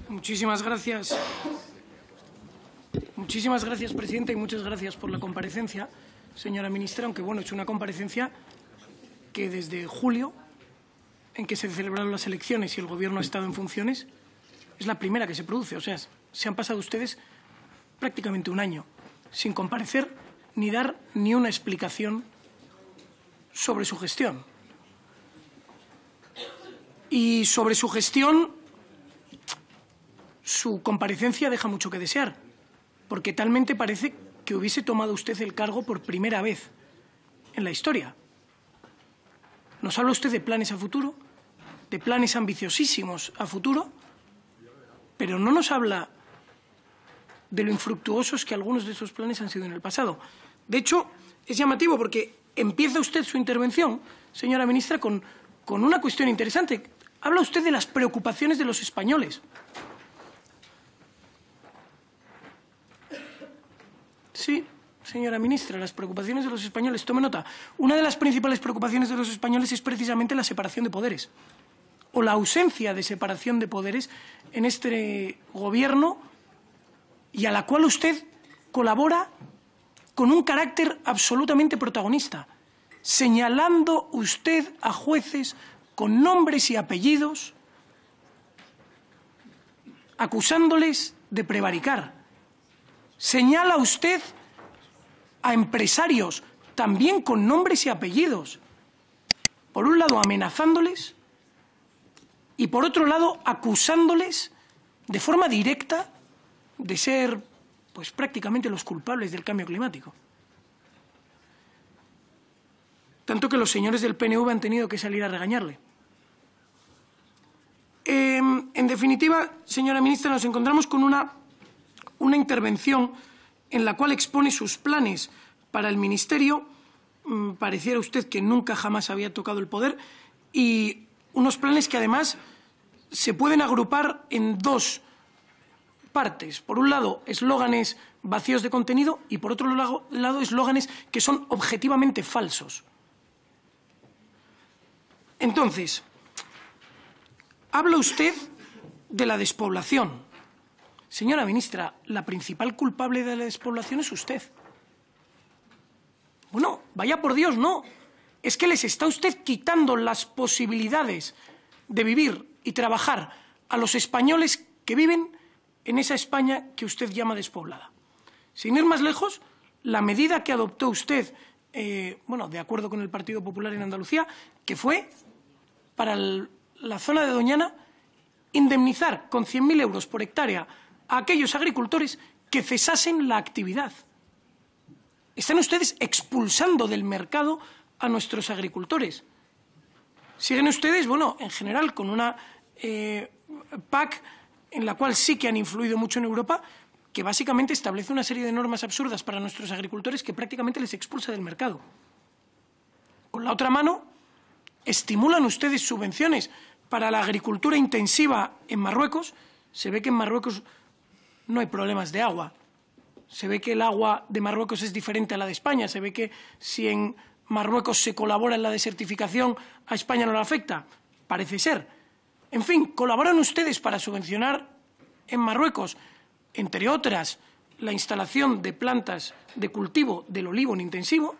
Muchísimas gracias. Muchísimas gracias, presidenta, y muchas gracias por la comparecencia, señora ministra, aunque, bueno, es una comparecencia que desde julio, en que se celebraron las elecciones y el Gobierno ha estado en funciones, es la primera que se produce. O sea, se han pasado ustedes prácticamente un año sin comparecer ni dar ni una explicación sobre su gestión. Y sobre su gestión, su comparecencia deja mucho que desear, porque talmente parece que hubiese tomado usted el cargo por primera vez en la historia. Nos habla usted de planes a futuro, de planes ambiciosísimos a futuro, pero no nos habla de lo infructuosos que algunos de esos planes han sido en el pasado. De hecho, es llamativo porque empieza usted su intervención, señora ministra, con una cuestión interesante. Habla usted de las preocupaciones de los españoles. Sí, señora ministra, las preocupaciones de los españoles. Tome nota. Una de las principales preocupaciones de los españoles es precisamente la separación de poderes, o la ausencia de separación de poderes en este Gobierno, y a la cual usted colabora con un carácter absolutamente protagonista, señalando usted a jueces con nombres y apellidos, acusándoles de prevaricar. Señala usted a empresarios también con nombres y apellidos, por un lado amenazándoles y por otro lado acusándoles de forma directa de ser, pues, prácticamente los culpables del cambio climático. Tanto que los señores del PNV han tenido que salir a regañarle. En definitiva, señora ministra, nos encontramos con una intervención en la cual expone sus planes para el Ministerio. Pareciera usted que nunca jamás había tocado el poder, y unos planes que además se pueden agrupar en dos partes. Por un lado, eslóganes vacíos de contenido, y por otro lado, eslóganes que son objetivamente falsos. Entonces, habla usted de la despoblación. Señora ministra, la principal culpable de la despoblación es usted. Bueno, vaya por Dios, no. Es que les está usted quitando las posibilidades de vivir y trabajar a los españoles que viven en esa España que usted llama despoblada. Sin ir más lejos, la medida que adoptó usted, de acuerdo con el Partido Popular en Andalucía, que fue para la zona de Doñana indemnizar con 100.000 euros por hectárea a aquellos agricultores que cesasen la actividad. Están ustedes expulsando del mercado a nuestros agricultores. Siguen ustedes, en general, con una PAC en la cual sí que han influido mucho en Europa, que básicamente establece una serie de normas absurdas para nuestros agricultores que prácticamente les expulsa del mercado. Con la otra mano, estimulan ustedes subvenciones para la agricultura intensiva en Marruecos. Se ve que en Marruecos no hay problemas de agua. Se ve que el agua de Marruecos es diferente a la de España. Se ve que si en Marruecos se colabora en la desertificación, a España no le afecta. Parece ser. En fin, colaboran ustedes para subvencionar en Marruecos, entre otras, la instalación de plantas de cultivo del olivo en intensivo,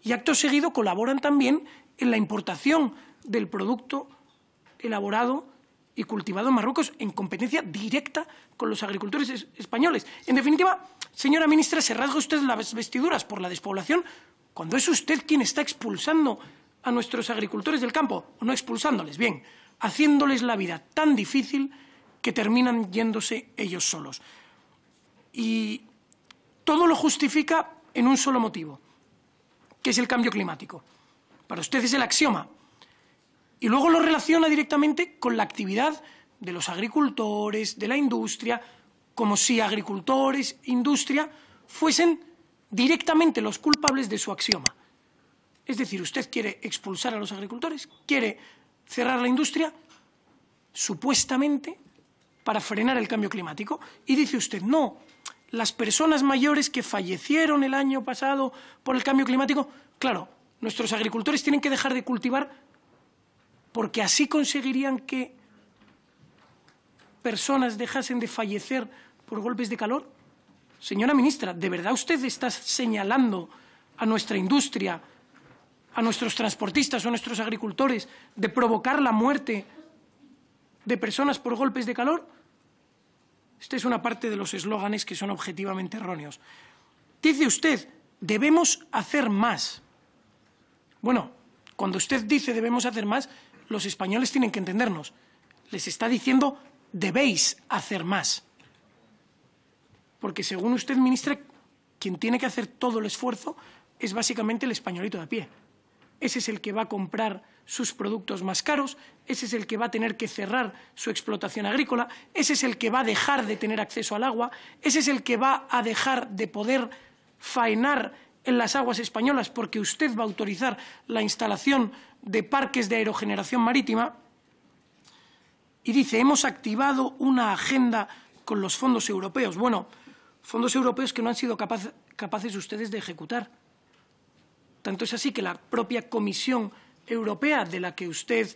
y acto seguido colaboran también en la importación del producto elaborado y cultivado en Marruecos en competencia directa con los agricultores españoles. En definitiva, señora ministra, se rasga usted las vestiduras por la despoblación cuando es usted quien está expulsando a nuestros agricultores del campo, o no expulsándoles, bien, haciéndoles la vida tan difícil que terminan yéndose ellos solos. Y todo lo justifica en un solo motivo, que es el cambio climático. Para usted es el axioma. Y luego lo relaciona directamente con la actividad de los agricultores, de la industria, como si agricultores, industria, fuesen directamente los culpables de su axioma. Es decir, usted quiere expulsar a los agricultores, quiere cerrar la industria, supuestamente para frenar el cambio climático. Y dice usted, no, las personas mayores que fallecieron el año pasado por el cambio climático, claro, nuestros agricultores tienen que dejar de cultivar porque así conseguirían que personas dejasen de fallecer por golpes de calor? Señora ministra, ¿de verdad usted está señalando a nuestra industria, a nuestros transportistas o a nuestros agricultores de provocar la muerte de personas por golpes de calor? Esta es una parte de los eslóganes que son objetivamente erróneos. Dice usted, debemos hacer más. Bueno, cuando usted dice debemos hacer más, los españoles tienen que entendernos. Les está diciendo debéis hacer más. Porque según usted, ministra, quien tiene que hacer todo el esfuerzo es básicamente el españolito de a pie. Ese es el que va a comprar sus productos más caros, ese es el que va a tener que cerrar su explotación agrícola, ese es el que va a dejar de tener acceso al agua, ese es el que va a dejar de poder faenar en las aguas españolas porque usted va a autorizar la instalación de parques de aerogeneración marítima. Y dice, hemos activado una agenda con los fondos europeos. Bueno, fondos europeos que no han sido capaces ustedes de ejecutar. Tanto es así que la propia Comisión Europea, de la que usted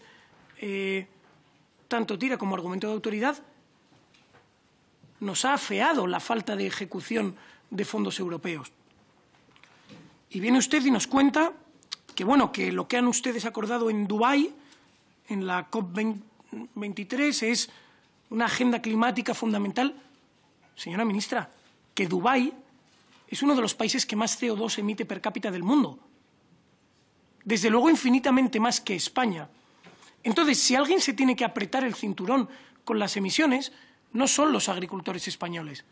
tanto tira como argumento de autoridad, nos ha afeado la falta de ejecución de fondos europeos. Y viene usted y nos cuenta que, bueno, que lo que han ustedes acordado en Dubái, en la COP23, es una agenda climática fundamental. Señora ministra, que Dubái es uno de los países que más CO2 emite per cápita del mundo. Desde luego, infinitamente más que España. Entonces, si alguien se tiene que apretar el cinturón con las emisiones, no son los agricultores españoles.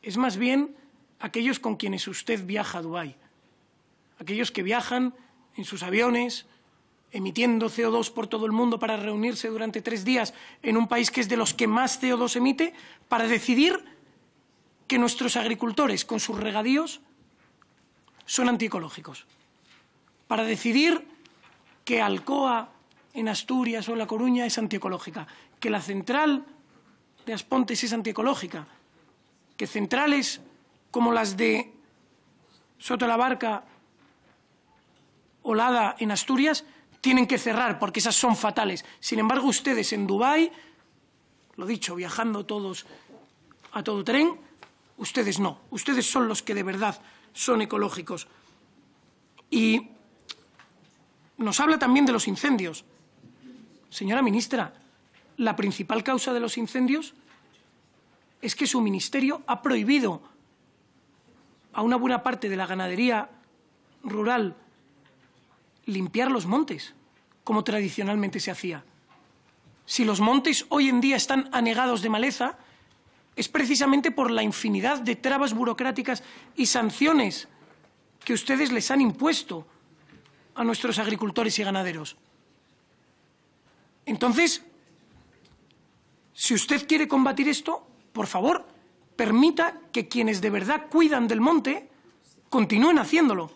Es más bien aquellos con quienes usted viaja a Dubái. Aquellos que viajan en sus aviones, emitiendo CO2 por todo el mundo para reunirse durante 3 días en un país que es de los que más CO2 emite, para decidir que nuestros agricultores, con sus regadíos, son antiecológicos. Para decidir que Alcoa, en Asturias o en La Coruña, es antiecológica, que la central de Aspontes es antiecológica, que centrales como las de Soto la Barca o Lada en Asturias tienen que cerrar porque esas son fatales. Sin embargo, ustedes en Dubái, lo dicho, viajando todos a todo tren, ustedes no. Ustedes son los que de verdad son ecológicos. Y nos habla también de los incendios. Señora ministra, la principal causa de los incendios es que su ministerio ha prohibido a una buena parte de la ganadería rural limpiar los montes, como tradicionalmente se hacía. Si los montes hoy en día están anegados de maleza, es precisamente por la infinidad de trabas burocráticas y sanciones que ustedes les han impuesto a nuestros agricultores y ganaderos. Entonces, si usted quiere combatir esto, por favor, permita que quienes de verdad cuidan del monte continúen haciéndolo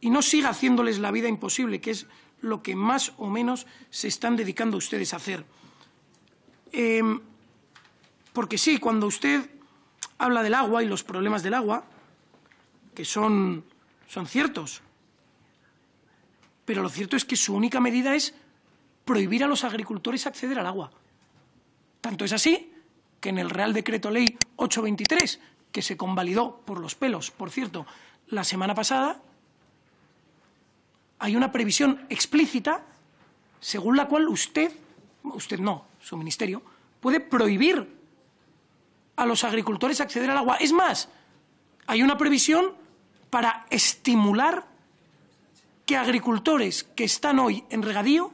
y no siga haciéndoles la vida imposible, que es lo que más o menos se están dedicando ustedes a hacer. Porque sí, cuando usted habla del agua y los problemas del agua, que son ciertos, pero lo cierto es que su única medida es prohibir a los agricultores acceder al agua. Tanto es así que en el Real Decreto Ley 823, que se convalidó por los pelos, por cierto, la semana pasada, hay una previsión explícita según la cual usted no, su ministerio, puede prohibir a los agricultores acceder al agua. Es más, hay una previsión para estimular que agricultores que están hoy en regadío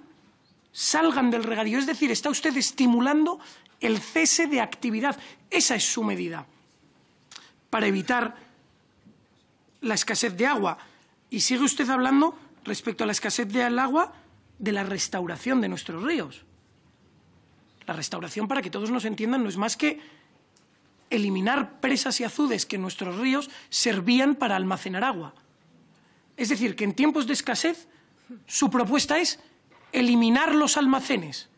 salgan del regadío. Es decir, está usted estimulando el cese de actividad. Esa es su medida para evitar la escasez de agua. Y sigue usted hablando, respecto a la escasez del agua, de la restauración de nuestros ríos. La restauración, para que todos nos entiendan, no es más que eliminar presas y azudes que en nuestros ríos servían para almacenar agua. Es decir, que en tiempos de escasez su propuesta es eliminar los almacenes,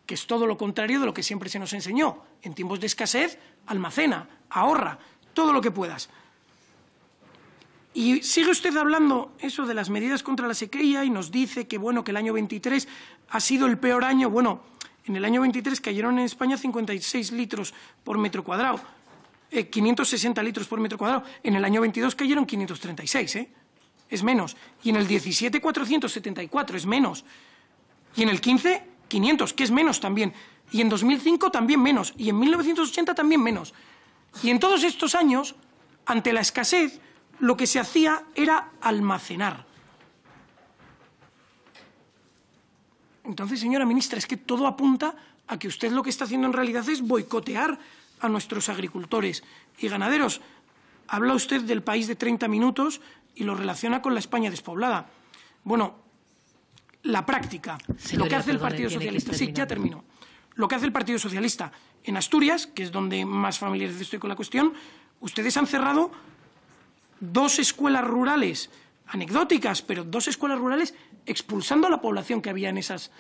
que es todo lo contrario de lo que siempre se nos enseñó. En tiempos de escasez, almacena, ahorra, todo lo que puedas. Y sigue usted hablando eso de las medidas contra la sequía y nos dice que, bueno, que el año 23 ha sido el peor año. Bueno, En el año 23 cayeron en España 56 litros por metro cuadrado, 560 litros por metro cuadrado. En el año 22 cayeron 536, es menos. Y en el 17, 474, es menos. Y en el 15, 500, que es menos también. Y en 2005 también menos. Y en 1980 también menos. Y en todos estos años, ante la escasez, lo que se hacía era almacenar. Entonces, señora ministra, es que todo apunta a que usted lo que está haciendo en realidad es boicotear a nuestros agricultores y ganaderos. Habla usted del país de 30 minutos y lo relaciona con la España despoblada. Bueno, la práctica, lo que hace el Partido Socialista. Sí, ya termino. Lo que hace el Partido Socialista en Asturias, que es donde más familiarizado estoy con la cuestión, ustedes han cerrado 2 escuelas rurales anecdóticas, pero 2 escuelas rurales expulsando a la población que había en esas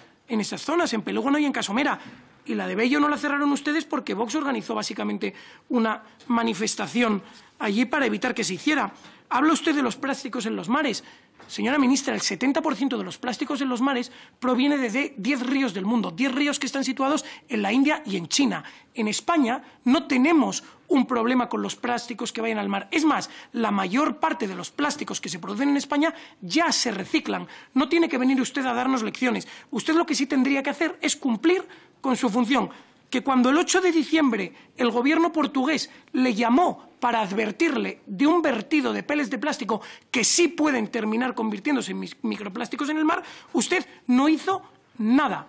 zonas, en Pelógono y en Casomera. Y la de Bello no la cerraron ustedes porque Vox organizó básicamente una manifestación allí para evitar que se hiciera. Habla usted de los plásticos en los mares. Señora ministra, el 70% de los plásticos en los mares proviene de 10 ríos del mundo, 10 ríos que están situados en la India y en China. En España no tenemos un problema con los plásticos que vayan al mar. Es más, la mayor parte de los plásticos que se producen en España ya se reciclan. No tiene que venir usted a darnos lecciones. Usted lo que sí tendría que hacer es cumplir con su función. Que cuando el 8 de diciembre el gobierno portugués le llamó para advertirle de un vertido de peles de plástico que sí pueden terminar convirtiéndose en microplásticos en el mar, usted no hizo nada.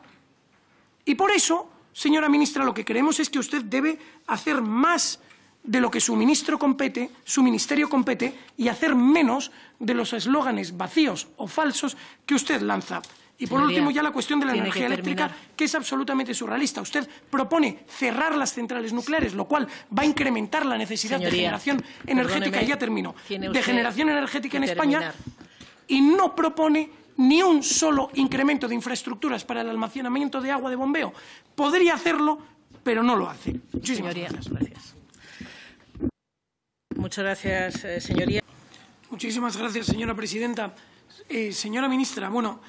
Y por eso, señora ministra, lo que creemos es que usted debe hacer más de lo que su ministerio compete y hacer menos de los eslóganes vacíos o falsos que usted lanza. Y por último, ya la cuestión de la energía eléctrica, que es absolutamente surrealista. Usted propone cerrar las centrales nucleares, lo cual va a incrementar la necesidad de generación energética, y ya termino, de generación energética en España, y no propone ni un solo incremento de infraestructuras para el almacenamiento de agua de bombeo. Podría hacerlo, pero no lo hace. Muchísimas gracias. Muchas gracias, señoría. Muchísimas gracias, señora presidenta. Señora ministra, bueno,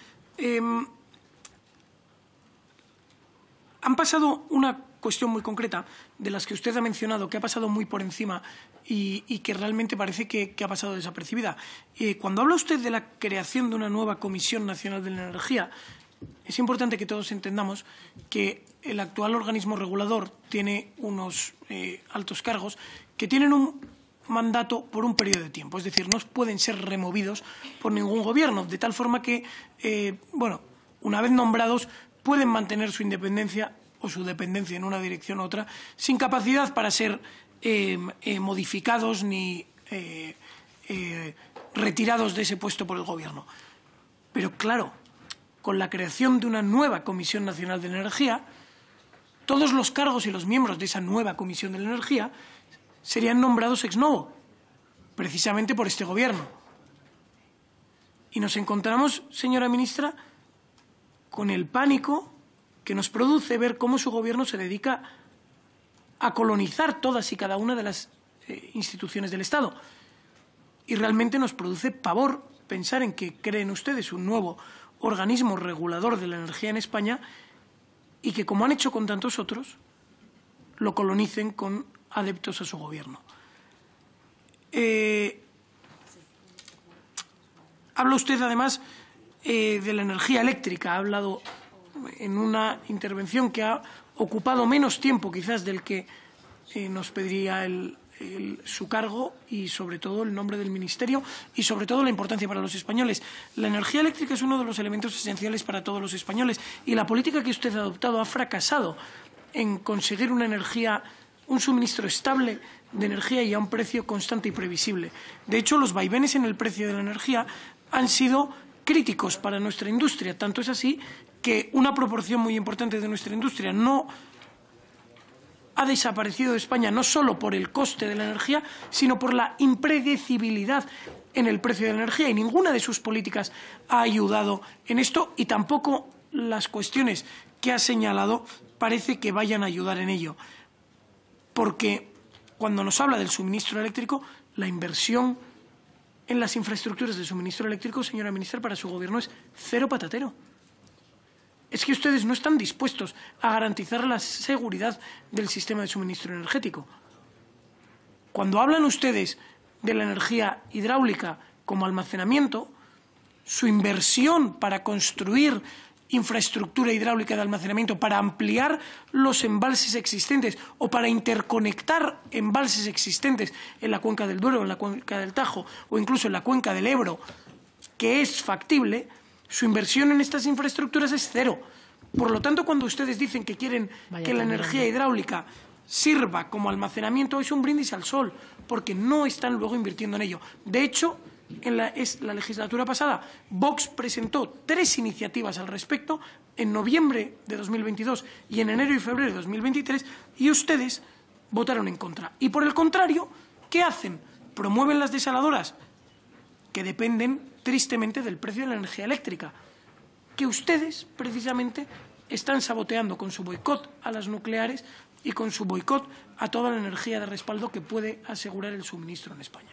han pasado una cuestión muy concreta de las que usted ha mencionado, que ha pasado muy por encima y que realmente parece que ha pasado desapercibida. Cuando habla usted de la creación de una nueva Comisión Nacional de la Energía, es importante que todos entendamos que el actual organismo regulador tiene unos altos cargos que tienen un mandato por un periodo de tiempo, es decir, no pueden ser removidos por ningún gobierno, de tal forma que, una vez nombrados, pueden mantener su independencia o su dependencia en una dirección u otra, sin capacidad para ser modificados ni retirados de ese puesto por el gobierno. Pero claro, con la creación de una nueva Comisión Nacional de la Energía, todos los cargos y los miembros de esa nueva Comisión de la Energía serían nombrados ex novo, precisamente por este gobierno. Y nos encontramos, señora ministra, con el pánico que nos produce ver cómo su gobierno se dedica a colonizar todas y cada una de las instituciones del Estado. Y realmente nos produce pavor pensar en que creen ustedes un nuevo organismo regulador de la energía en España y que, como han hecho con tantos otros, lo colonicen con adeptos a su gobierno. Habla usted, además, de la energía eléctrica. Ha hablado en una intervención que ha ocupado menos tiempo, quizás, del que nos pediría su cargo y, sobre todo, el nombre del Ministerio y, sobre todo, la importancia para los españoles. La energía eléctrica es uno de los elementos esenciales para todos los españoles y la política que usted ha adoptado ha fracasado en conseguir un suministro estable de energía y a un precio constante y previsible. De hecho, los vaivenes en el precio de la energía han sido críticos para nuestra industria. Tanto es así que una proporción muy importante de nuestra industria no ha desaparecido de España, no solo por el coste de la energía, sino por la impredecibilidad en el precio de la energía. Y ninguna de sus políticas ha ayudado en esto y tampoco las cuestiones que ha señalado parece que vayan a ayudar en ello. Porque cuando nos habla del suministro eléctrico, la inversión en las infraestructuras de suministro eléctrico, señora ministra, para su gobierno es cero patatero. es que ustedes no están dispuestos a garantizar la seguridad del sistema de suministro energético. Cuando hablan ustedes de la energía hidráulica como almacenamiento, su inversión para construir infraestructura hidráulica de almacenamiento, para ampliar los embalses existentes o para interconectar embalses existentes en la cuenca del Duero, en la cuenca del Tajo o incluso en la cuenca del Ebro, que es factible, su inversión en estas infraestructuras es cero. Por lo tanto, cuando ustedes dicen que quieren que la energía hidráulica sirva como almacenamiento, es un brindis al sol, porque no están luego invirtiendo en ello. De hecho, en la legislatura pasada, Vox presentó 3 iniciativas al respecto, en noviembre de 2022 y en enero y febrero de 2023, y ustedes votaron en contra. Y por el contrario, ¿qué hacen? Promueven las desaladoras, que dependen tristemente del precio de la energía eléctrica, que ustedes precisamente están saboteando con su boicot a las nucleares y con su boicot a toda la energía de respaldo que puede asegurar el suministro en España.